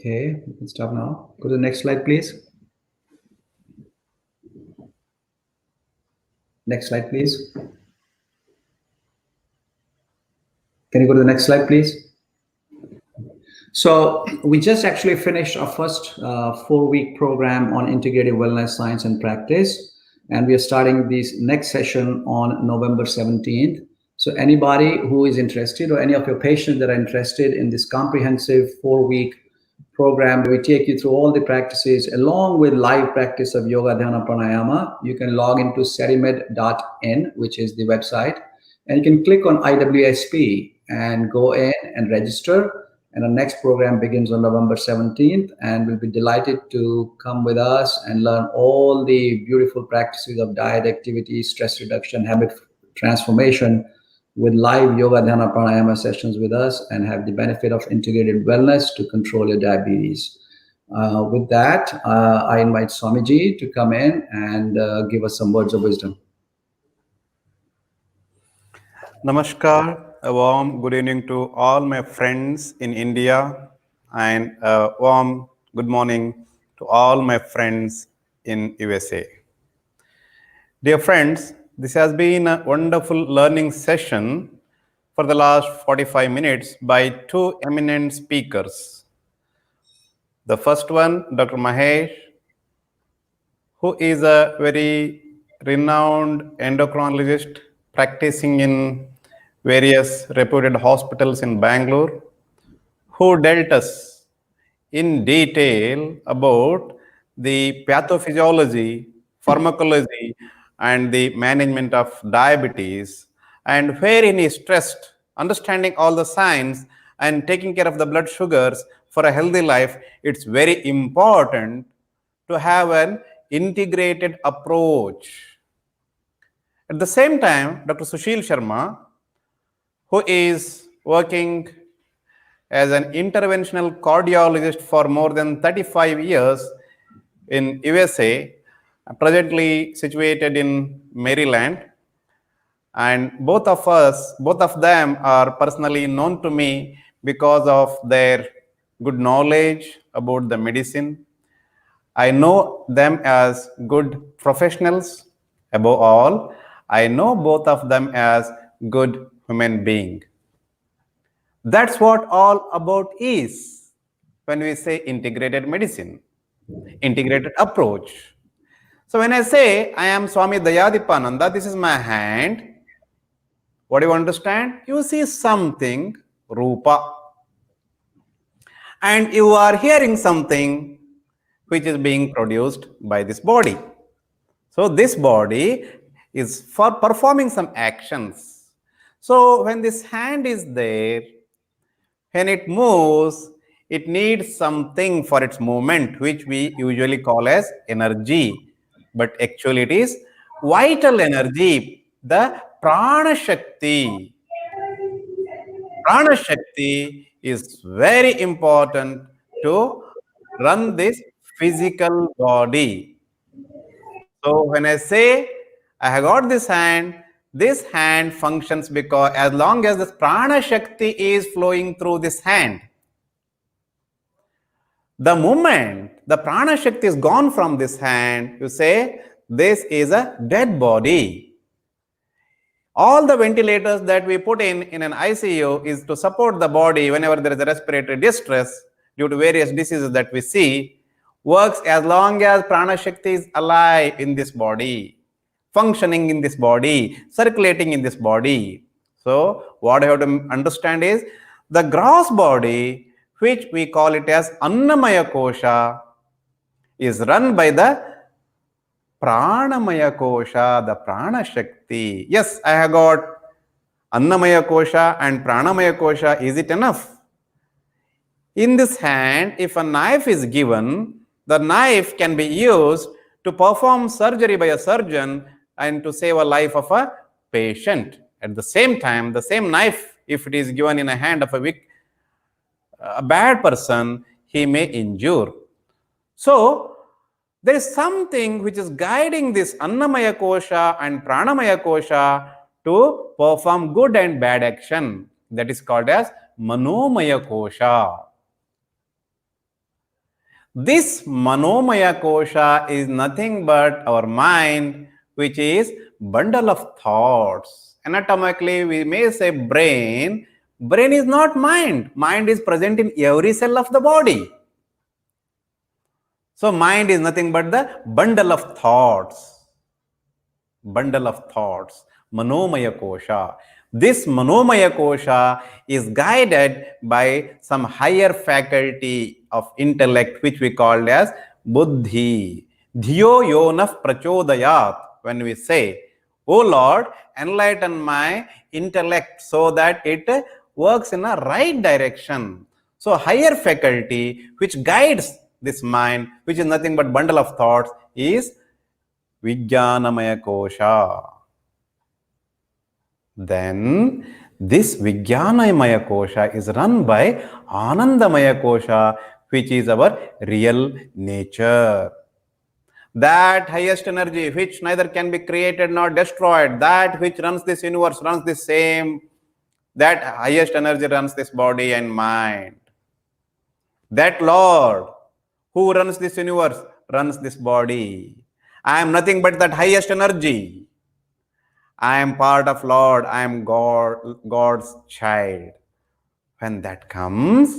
Okay, we can stop now. Go to the next slide, please. Next slide, please. Can you go to the next slide, please? So we just actually finished our first 4-week program on integrative wellness science and practice, and we are starting this next session on November 17th. So anybody who is interested, or any of your patients that are interested in this comprehensive 4-week program, we take you through all the practices along with live practice of yoga, dhyana, pranayama. You can log into serimed.in, which is the website, and you can click on IWSP and go in and register. And our next program begins on November 17th, and we'll be delighted to come with us and learn all the beautiful practices of diet, activity, stress reduction, habit transformation with live yoga, dhyana, pranayama sessions with us, and have the benefit of integrated wellness to control your diabetes. With that, I invite Swamiji to come in and give us some words of wisdom. Namaskar, a warm good evening to all my friends in India, and a warm good morning to all my friends in USA. Dear friends, this has been a wonderful learning session for the last 45 minutes by two eminent speakers. The first one, Dr. Mahesh, who is a very renowned endocrinologist practicing in various reputed hospitals in Bangalore, who dealt us in detail about the pathophysiology, pharmacology, and the management of diabetes, and wherein he stressed understanding all the signs and taking care of the blood sugars for a healthy life. It's very important to have an integrated approach. At the same time, Dr. Sushil Sharma, who is working as an interventional cardiologist for more than 35 years in USA, presently situated in Maryland. And both of them are personally known to me because of their good knowledge about the medicine. I know them as good professionals. Above all, I know both of them as good human beings. That's what all about is when we say integrated medicine, integrated approach. So when I say I am Swami Dayadipananda, this is my hand. What do you understand? You see something, Rupa. And you are hearing something which is being produced by this body. So this body is for performing some actions. So when this hand is there, when it moves, it needs something for its movement, which we usually call as energy. But actually it is vital energy, the Prana Shakti. Prana Shakti is very important to run this physical body. So when I say I have got this hand functions because as long as this Prana Shakti is flowing through this hand, the moment the Prana Shakti is gone from this hand, you say this is a dead body. All the ventilators that we put in an ICU is to support the body whenever there is a respiratory distress due to various diseases that we see, works as long as Prana Shakti is alive in this body, functioning in this body, circulating in this body. So what I have to understand is the gross body, which we call it as Annamayakosha, is run by the Pranayama, the Prana Shakti. Yes, I have got Annamayakosha and Pranayama. Is it enough? In this hand, if a knife is given, the knife can be used to perform surgery by a surgeon and to save a life of a patient. At the same time, the same knife, if it is given in a hand of a bad person, he may injure. So, there is something which is guiding this Annamayakosha and Pranayama to perform good and bad action. That is called as Manomayakosha. This Manomayakosha is nothing but our mind, which is bundle of thoughts. Anatomically, we may say brain. Brain is not mind. Mind is present in every cell of the body. So mind is nothing but the bundle of thoughts. Bundle of thoughts. Manomayakosha. This Manomayakosha is guided by some higher faculty of intellect, which we call as buddhi. Dhiyo yonaf prachodayat. When we say, "Oh Lord, enlighten my intellect so that it works in a right direction." So higher faculty which guides this mind, which is nothing but bundle of thoughts, is Vijnanamayakosha. Then this Vijnanamayakosha is run by Anandamayakosha, which is our real nature. That highest energy which neither can be created nor destroyed, that which runs this universe, runs the same, that highest energy runs this body and mind. That Lord who runs this universe runs this body. I am nothing but that highest energy. I am part of Lord. I am God's child. When that comes,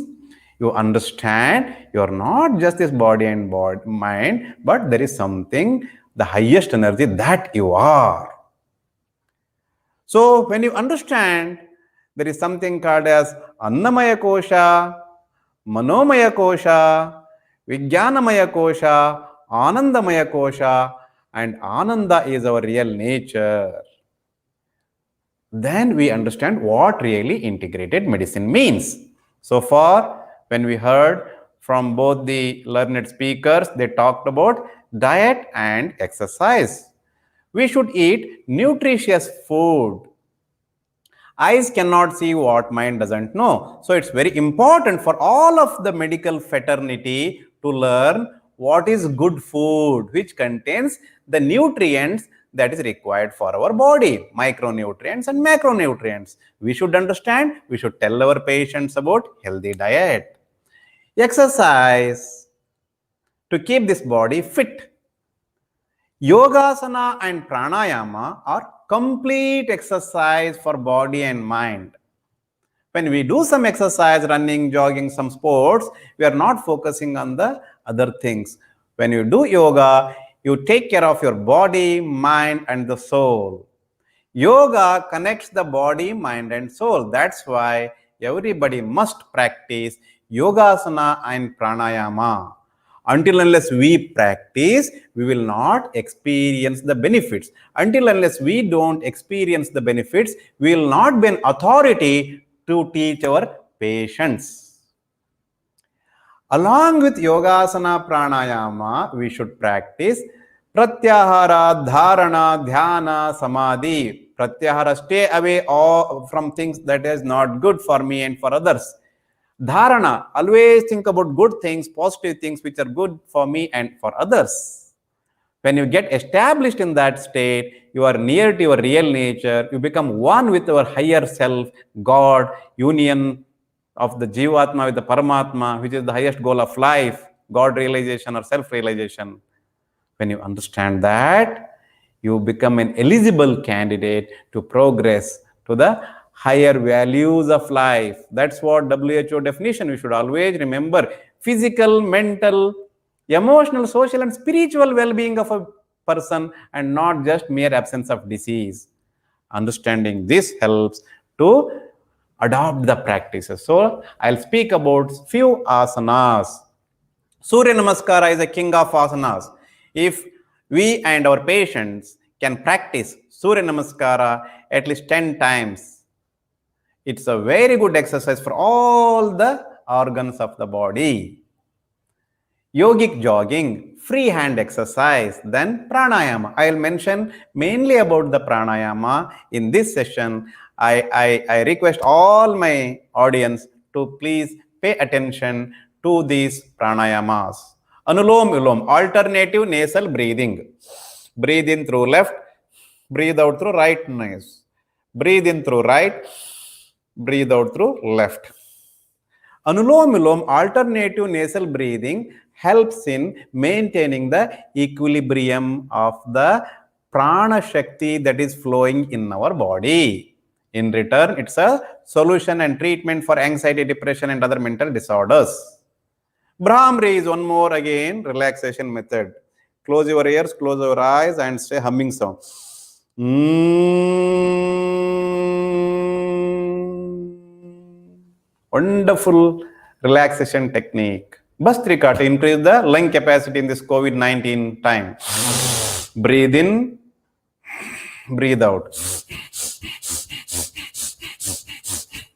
you understand you are not just this body and mind, but there is something, the highest energy that you are. So when you understand, there is something called as Annamayakosha, Manomayakosha, Vijnanamayakosha, Anandamayakosha, and Ananda is our real nature. Then we understand what really integrated medicine means. So far, when we heard from both the learned speakers, they talked about diet and exercise. We should eat nutritious food. Eyes cannot see what mind doesn't know. So it's very important for all of the medical fraternity to learn what is good food, which contains the nutrients that is required for our body, micronutrients and macronutrients. We should understand, we should tell our patients about healthy diet. Exercise to keep this body fit. Yogasana and pranayama are complete exercise for body and mind. When we do some exercise, running, jogging, some sports, we are not focusing on the other things. When you do yoga, you take care of your body, mind, and the soul. Yoga connects the body, mind, and soul. That's why everybody must practice yogasana and pranayama. Until unless we practice, we will not experience the benefits. Until unless we don't experience the benefits, we will not be an authority to teach our patients. Along with yogasana pranayama, we should practice pratyahara, dharana, dhyana, samadhi. Pratyahara, stay away from things that is not good for me and for others. Dharana, always think about good things, positive things which are good for me and for others. When you get established in that state, you are near to your real nature, you become one with your higher self, God, union of the Jivatma with the Paramatma, which is the highest goal of life, God realization or self-realization. When you understand that, you become an eligible candidate to progress to the higher values of life. That's what WHO definition we should always remember. Physical, mental, emotional, social, and spiritual well-being of a person, and not just mere absence of disease. Understanding this helps to adopt the practices. So I'll speak about few asanas. Surya Namaskara is a king of asanas. If we and our patients can practice Surya Namaskara at least 10 times, it's a very good exercise for all the organs of the body. Yogic jogging, free hand exercise, then pranayama. I'll mention mainly about the pranayama in this session. I request all my audience to please pay attention to these pranayamas. Anulom Vilom, alternative nasal breathing. Breathe in through left, breathe out through right nose. Breathe in through right, breathe out through left. Anulom Vilom, alternative nasal breathing, helps in maintaining the equilibrium of the prana shakti that is flowing in our body. In return, it's a solution and treatment for anxiety, depression, and other mental disorders. Brahmri is one more again relaxation method. Close your ears, close your eyes, and say humming sound. Wonderful relaxation technique. Bhastrika to increase the lung capacity in this COVID-19 time. Breathe in, breathe out.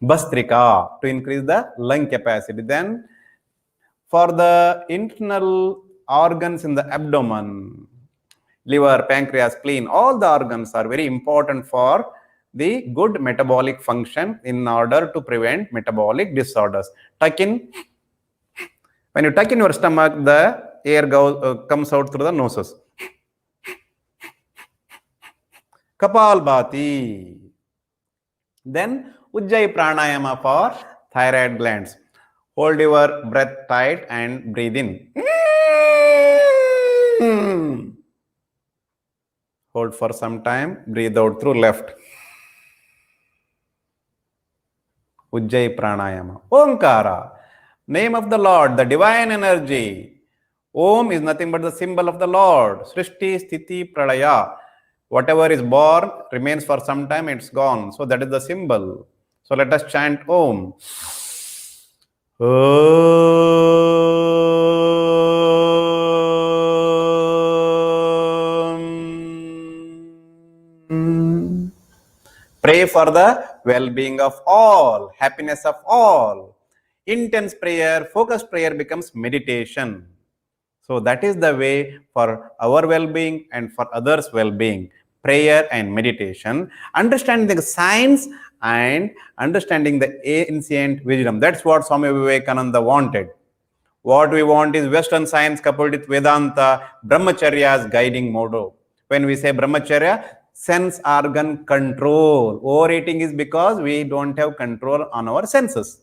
Bhastrika to increase the lung capacity. Then for the internal organs in the abdomen, liver, pancreas, spleen, all the organs are very important for the good metabolic function in order to prevent metabolic disorders. Tuck in. When you tuck in your stomach, the air comes out through the noses. Kapalbhati. Then Ujjayi Pranayama for thyroid glands. Hold your breath tight and breathe in. Hold for some time. Breathe out through left. Ujjayi Pranayama. Omkara. Name of the Lord, the divine energy. Om is nothing but the symbol of the Lord. Srishti, Sthiti, Pralaya. Whatever is born remains for some time, it's gone. So that is the symbol. So let us chant Om. Pray for the well-being of all, happiness of all. Intense prayer, focused prayer becomes meditation. So that is the way for our well-being and for others' well-being. Prayer and meditation, understanding the science and understanding the ancient wisdom. That's what Swami Vivekananda wanted. What we want is Western science coupled with Vedanta, Brahmacharya's guiding motto. When we say Brahmacharya, sense organ control. Overeating is because we don't have control on our senses.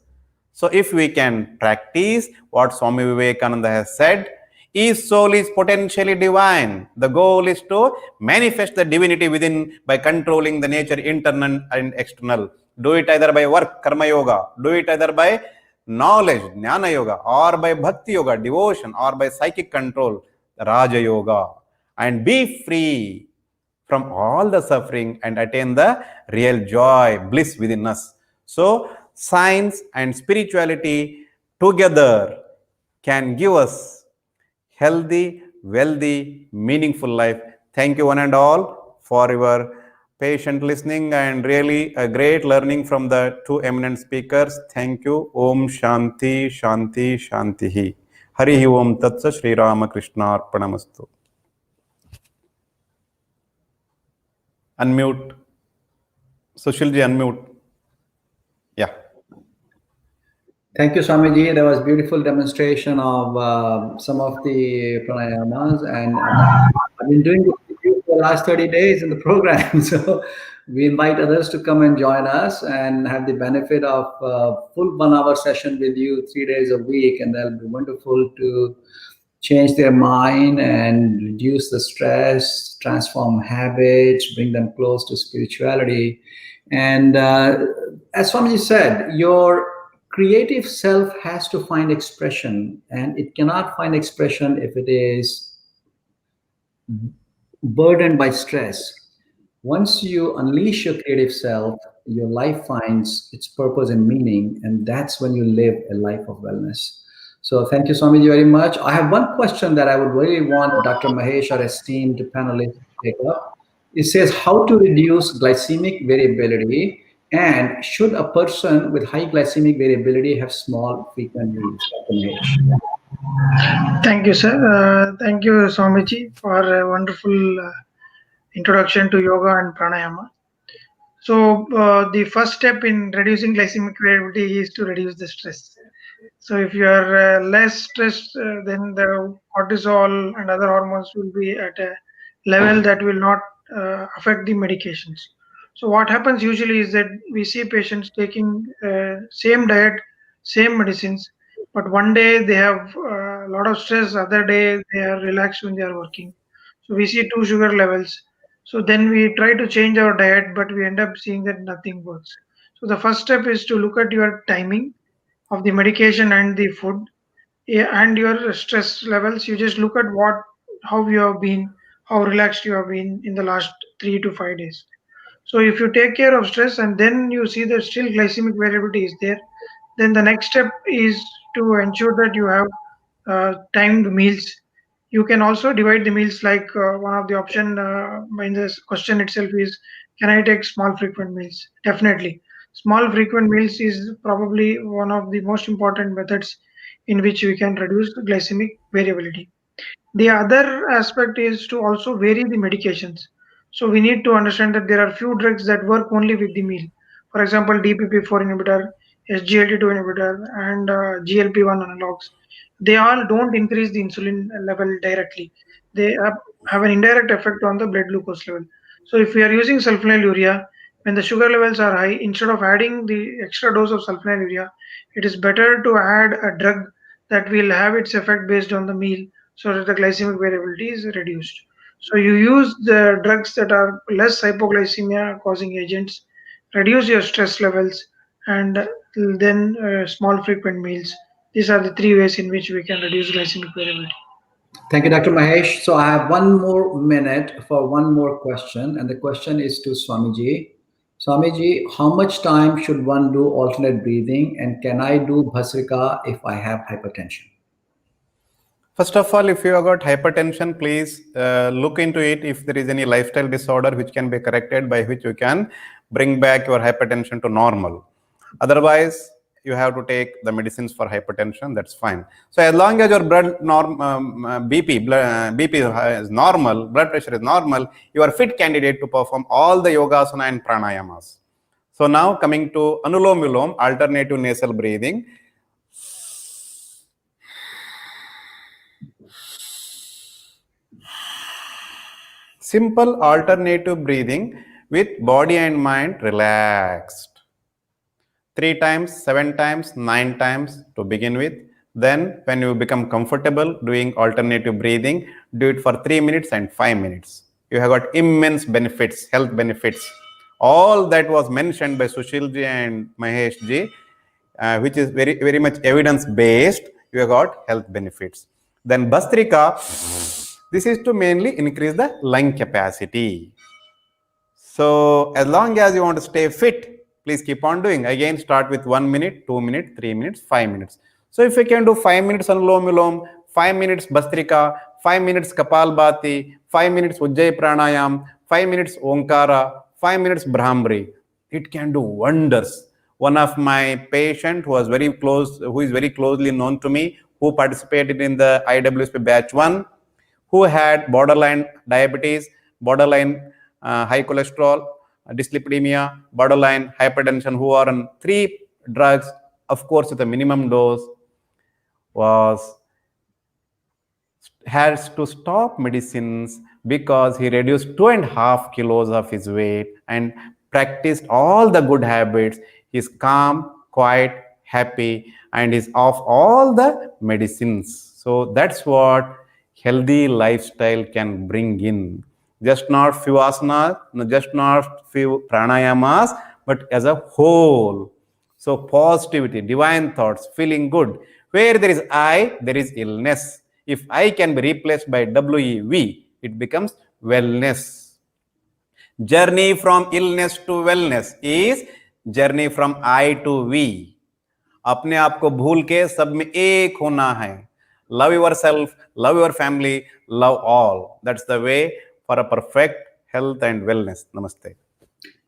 So if we can practice what Swami Vivekananda has said, each soul is potentially divine. The goal is to manifest the divinity within by controlling the nature internal and external. Do it either by work, karma yoga. Do it either by knowledge, jnana yoga, or by bhakti yoga, devotion, or by psychic control, raja yoga. And be free from all the suffering and attain the real joy, bliss within us. So science and spirituality together can give us healthy, wealthy, meaningful life. Thank you one and all for your patient listening and really a great learning from the two eminent speakers. Thank you. Om Shanti, Shanti, Shantihi. Harihi Om Tatsa Shri Ramakrishna Arpanamastu. Unmute. Sushilji, unmute. Yeah. Thank you, Swamiji. That was beautiful demonstration of some of the pranayamas, and I've been doing this with you for the last 30 days in the program. So we invite others to come and join us and have the benefit of full 1 hour session with you 3 days a week, and that'll be wonderful to change their mind and reduce the stress, transform habits, bring them close to spirituality. And as Swamiji said, your creative self has to find expression, and it cannot find expression if it is burdened by stress. Once you unleash your creative self, your life finds its purpose and meaning, and that's when you live a life of wellness. So thank you, Swamiji, very much. I have one question that I would really want Dr. Mahesh, our esteemed panelist, to take up. It says, how to reduce glycemic variability, and should a person with high glycemic variability have small frequent meals? Dr. Mahesh. Thank you, sir. Thank you, Swamiji, for a wonderful introduction to yoga and pranayama. So the first step in reducing glycemic variability is to reduce the stress. So if you are less stressed, then the cortisol and other hormones will be at a level that will not affect the medications. So what happens usually is that we see patients taking same diet, same medicines, But one day they have a lot of stress, other day they are relaxed when they are working. So we see two sugar levels. So then we try to change our diet, but we end up seeing that nothing works. So the first step is to look at your timing of the medication and the food, and your stress levels. You just look at how you have been, how relaxed you have been in the last 3 to 5 days. So if you take care of stress and then you see that still glycemic variability is there, then the next step is to ensure that you have timed meals. You can also divide the meals, like one of the option in this question itself is, can I take small frequent meals? Definitely. Small frequent meals is probably one of the most important methods in which we can reduce glycemic variability. The other aspect is to also vary the medications. So we need to understand that there are few drugs that work only with the meal. For example, DPP-4 inhibitor, SGLT2 inhibitor, and GLP-1 analogs. They all don't increase the insulin level directly. They have an indirect effect on the blood glucose level. So if we are using sulfonylurea, when the sugar levels are high, instead of adding the extra dose of sulfonylurea, it is better to add a drug that will have its effect based on the meal, so that the glycemic variability is reduced. So you use the drugs that are less hypoglycemia causing agents, reduce your stress levels, and then small frequent meals. These are the three ways in which we can reduce glycemic variability. Thank you, Dr. Mahesh. So I have 1 more minute for one more question, and the question is to Swamiji. Swamiji, how much time should one do alternate breathing, and can I do Bhasrika if I have hypertension? First of all, if you have got hypertension, please look into it if there is any lifestyle disorder which can be corrected, by which you can bring back your hypertension to normal. Otherwise, you have to take the medicines for hypertension. That's fine. So as long as your BP is normal, blood pressure is normal, you are fit candidate to perform all the yogasana and pranayamas. So now coming to Anulom Vilom, alternative nasal breathing. Simple alternative breathing with body and mind relaxed. 3 times, 7 times, 9 times to begin with. Then when you become comfortable doing alternative breathing, do it for 3 minutes and 5 minutes. You have got immense benefits, health benefits. All that was mentioned by Sushilji and Maheshji, which is very, very much evidence based. You have got health benefits. Then Bhastrika, this is to mainly increase the lung capacity. So as long as you want to stay fit, please keep on doing. Again, start with 1 minute, 2 minutes, 3 minutes, 5 minutes. So if you can do 5 minutes Anulom Vilom, 5 minutes Bhastrika, 5 minutes Kapalbhati, 5 minutes Ujjayi Pranayam, 5 minutes Onkara, 5 minutes Brahmari, it can do wonders. One of my patient who is very closely known to me, who participated in the IWSP batch 1, who had borderline diabetes, borderline high cholesterol, dyslipidemia, borderline hypertension, who are on 3 drugs, of course with a minimum dose, has to stop medicines because he reduced 2.5 kilos of his weight and practiced all the good habits. He's calm, quiet, happy, and is off all the medicines. So that's what healthy lifestyle can bring in. Just not few asanas, just not few pranayamas, but as a whole. So positivity, divine thoughts, feeling good. Where there is I, there is illness. If I can be replaced by WEV, it becomes wellness. Journey from illness to wellness is journey from I to we. अपने आप को भूल के सब में एक होना है. Love yourself, love your family, love all. That's the way for a perfect health and wellness. Namaste.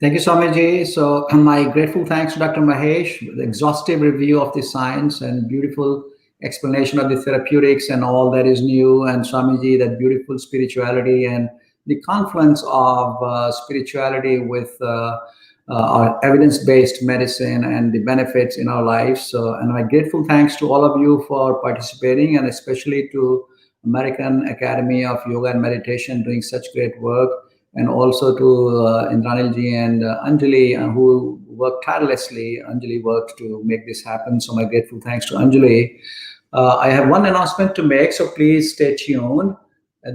Thank you, Swamiji. So my grateful thanks to Dr. Mahesh, the exhaustive review of the science and beautiful explanation of the therapeutics and all that is new, and Swamiji, that beautiful spirituality and the confluence of spirituality with our evidence-based medicine and the benefits in our lives. So, and my grateful thanks to all of you for participating, and especially to American Academy of Yoga and Meditation doing such great work. and also to Indranilji and Anjali, who worked tirelessly. Anjali worked to make this happen. So my grateful thanks to Anjali. I have one announcement to make, so please stay tuned.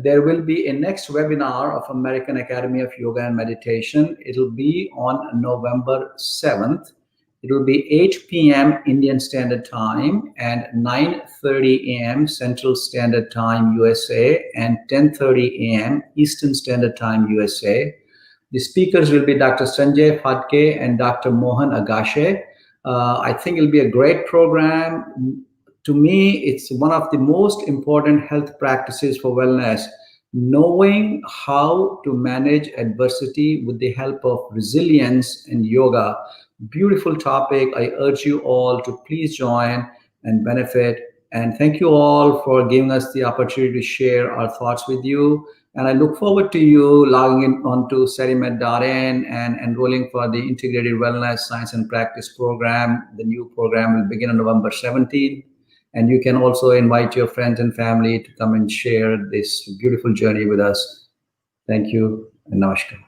There will be a next webinar of American Academy of Yoga and Meditation. It'll be on November 7th. It will be 8 p.m. Indian Standard Time and 9:30 a.m. Central Standard Time USA and 10:30 a.m. Eastern Standard Time USA. The speakers will be Dr. Sanjay Phadke and Dr. Mohan Agashe. I think it'll be a great program. To me, it's one of the most important health practices for wellness, knowing how to manage adversity with the help of resilience and yoga. Beautiful topic. I urge you all to please join and benefit. And thank you all for giving us the opportunity to share our thoughts with you. And I look forward to you logging in onto serimed.in and enrolling for the Integrated Wellness Science and Practice program. The new program will begin on November 17th. And you can also invite your friends and family to come and share this beautiful journey with us. Thank you and namaskar.